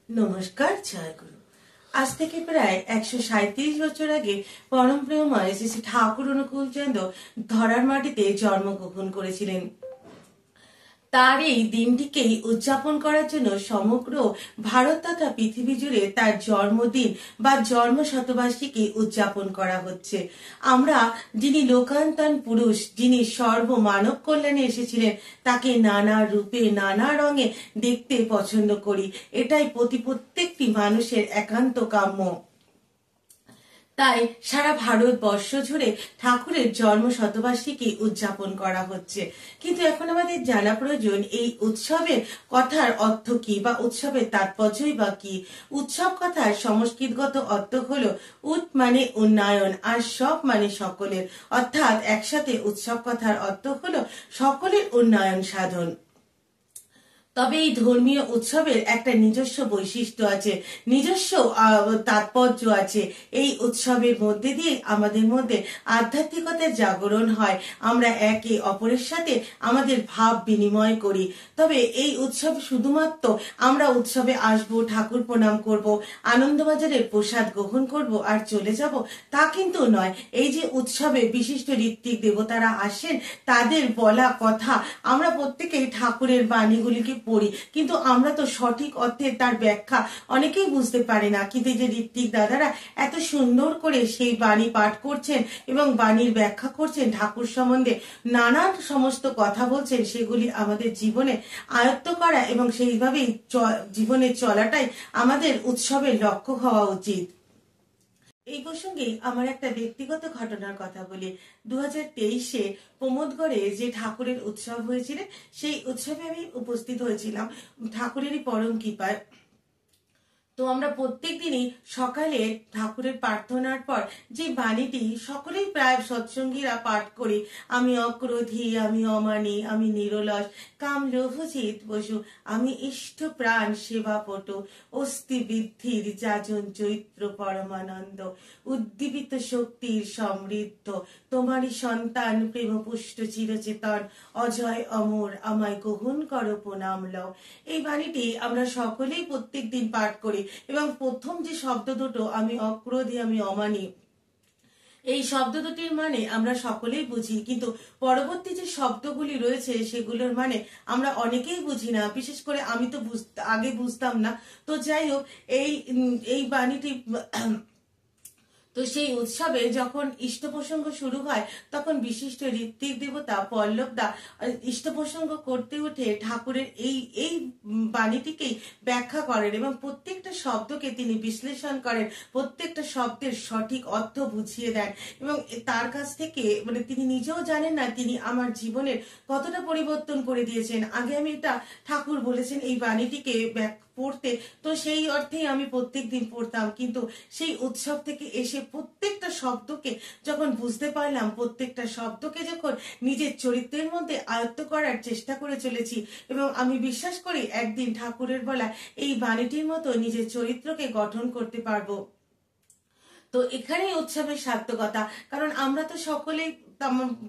নমস্কার, জয়গুরু। আজ থেকে প্রায় 137 বছর আগে পরম প্রেমময় শ্রী শ্রী ঠাকুর অনুকূলচন্দ্র ধরার মাটিতে জন্মগ্রহণ করেছিলেন। তার এই দিনটিকেই উদযাপন করার জন্য সমগ্র ভারত তথা পৃথিবী জুড়ে তার জন্মদিন বা জন্ম শতবার্ষিকী উদযাপন করা হচ্ছে। আমরা যিনি লোকান্তন পুরুষ, যিনি সর্ব মানব কল্যাণে এসেছিলেন, তাকে নানা রূপে নানা রঙে দেখতে পছন্দ করি। এটাই প্রত্যেকটি মানুষের একান্ত কাম্য। তাই সারা ভারতবর্ষ জুড়ে ঠাকুরের জন্ম শতবার্ষিকী উদযাপন করা হচ্ছে। কিন্তু এখন আমাদের জানা প্রয়োজন এই উৎসবের কথার অর্থ কি বা উৎসবের তাৎপর্যই বা কি। উৎসব কথার সংস্কৃতগত অর্থ হলো উৎ মানে উন্নয়ন আর সব মানে সকলের, অর্থাৎ একসাথে উৎসব কথার অর্থ হলো সকলের উন্নয়ন সাধন। তবে এই ধর্মীয় উৎসবের একটা নিজস্ব বৈশিষ্ট্য আছে, নিজস্ব তাৎপর্য আছে। এই উৎসবের মধ্যে দিয়ে আমাদের মধ্যে আধ্যাত্মিকতার জাগরণ হয়, আমরা একে অপরের সাথে আমাদের ভাব বিনিময় করি। তবে এই উৎসব শুধুমাত্র আমরা উৎসবে আসব, ঠাকুর প্রণাম করব, আনন্দবাজারের প্রসাদ গ্রহণ করব আর চলে যাব, তা কিন্তু নয়। এই যে উৎসবে বিশিষ্ট ঋত্বিক দেবতারা আসেন, তাদের বলা কথা আমরা প্রত্যেকেই ঠাকুরের বাণীগুলিকে পড়ি, কিন্তু আমরা তো সঠিক অর্থে তার ব্যাখ্যা অনেকেই বুঝতে পারি না। কিন্তু যে ঋত্বিক দাদারা এত সুন্দর করে সেই বাণী পাঠ করছেন এবং বাণীর ব্যাখ্যা করছেন, ঠাকুর সম্বন্ধে নানান সমস্ত কথা বলছেন, সেগুলি আমাদের জীবনে আয়ত্ত করা এবং সেইভাবেই জীবনে চলাটাই আমাদের উৎসবের লক্ষ্য হওয়া উচিত। এই প্রসঙ্গে আমার একটা ব্যক্তিগত ঘটনার কথা বলি। 2023-এ প্রমোদগড়ে যে ঠাকুরের উৎসব হয়েছিল, সেই উৎসবে আমি উপস্থিত হয়েছিলাম ঠাকুরেরই পরম কৃপায়। তো আমরা প্রত্যেক দিনই সকালে ঠাকুরের প্রার্থনার পর যে বাণীটি সকলেই প্রায় সৎসঙ্গীরা পাঠ করি, আমি অক্রোধী, আমি অমানী, আমি নিরলস, কাম লোভজিৎ বসু, আমি ইষ্ট প্রাণ সেবা পটু, অস্থি বৃদ্ধির যাজন চৈত্র পরমানন্দ, উদ্দীপিত শক্তির সমৃদ্ধ, তোমারই সন্তান প্রেমপুষ্ট চিরচেতন, অজয় অমর, আমায় গ্রহণ করো প্রণাম লও। এই বাণীটি আমরা সকলেই প্রত্যেক দিন পাঠ করি এবং প্রথম যে শব্দ দুটো আমি অক্রোধী, আমি অমানী, এই শব্দ দুটির মানে আমরা সকলেই বুঝি, কিন্তু পরবর্তী যে শব্দগুলি রয়েছে সেগুলোর মানে আমরা অনেকেই বুঝি না। বিশেষ করে আমি তো আগে বুঝতাম না। তো যাই হোক, এই বাণীটি তো সেই উৎসবে যখন ইষ্ট প্রসঙ্গ শুরু হয়, তখন বিশিষ্ট ঋত্বিক দেবতা পল্লবদা ইষ্ট প্রসঙ্গ করতে উঠে ঠাকুরের এই বাণীটিকেই ব্যাখ্যা করেন এবং প্রত্যেকটা শব্দকে তিনি বিশ্লেষণ করেন, প্রত্যেকটা শব্দের সঠিক অর্থ বুঝিয়ে দেন। এবং তার কাছ থেকে মানে তিনি নিজেও জানেন না তিনি আমার জীবনের কতটা পরিবর্তন করে দিয়েছেন। আগে আমি এটা ঠাকুর বলেছেন এই বাণীটিকে পড়তে, তো সেই অর্থেই আমি প্রত্যেক দিন পড়তাম, কিন্তু সেই উৎসব থেকে এসে প্রত্যেকটা শব্দকে যখন বুঝতে পারলাম, প্রত্যেকটা শব্দকে যখন নিজের চরিত্রের মধ্যে আয়ত্ত করার চেষ্টা করে চলেছি, এবং আমি বিশ্বাস করি একদিন ঠাকুরের বলা এই বাণীটির মতো নিজের চরিত্রকে গঠন করতে পারবো। তো এখানেই উৎসবের সার্থকতা, কারণ আমরা তো সকলেই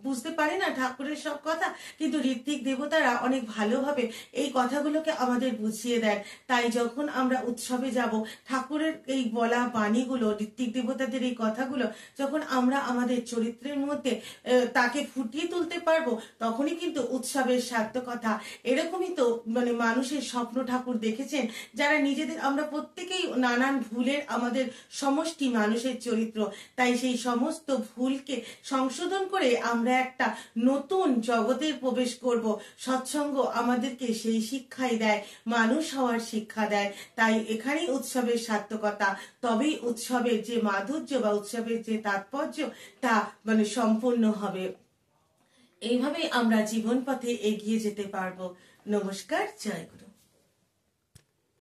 বুঝতে পারি না ঠাকুরের সব কথা, কিন্তু ঋত্বিক দেবতারা অনেক ভালোভাবে এই কথাগুলোকে আমাদের বুঝিয়ে দেন। তাই যখন আমরা উৎসবে যাব, ঠাকুরের এই বলা বাণীগুলো, ঋত্বিক দেবতাদের এই কথাগুলো যখন আমরা আমাদের চরিত্রের মধ্যে তাকে ফুটিয়ে তুলতে পারবো, তখনই কিন্তু উৎসবের সার্থকতা। এরকমই তো মানে মানুষের স্বপ্ন ঠাকুর দেখেছেন, যারা নিজেদের, আমরা প্রত্যেকেই নানান ভুলের আমাদের সমষ্টি মানুষের চরিত্র। তাই সেই সমস্ত ভুলকে সংশোধন করে আমরা একটা নতুন জগতের প্রবেশ করব। সৎসঙ্গ আমাদেরকে সেই শিক্ষাই দেয়, মানুষ হওয়ার শিক্ষা দেয়। তাই এখানেই উৎসবের সার্থকতা। তবেই উৎসবের যে মাধুর্য বা উৎসবের যে তাৎপর্য তা মানে সম্পূর্ণ হবে। এইভাবেই আমরা জীবন পথে এগিয়ে যেতে পারবো। নমস্কার, জয় গুরু।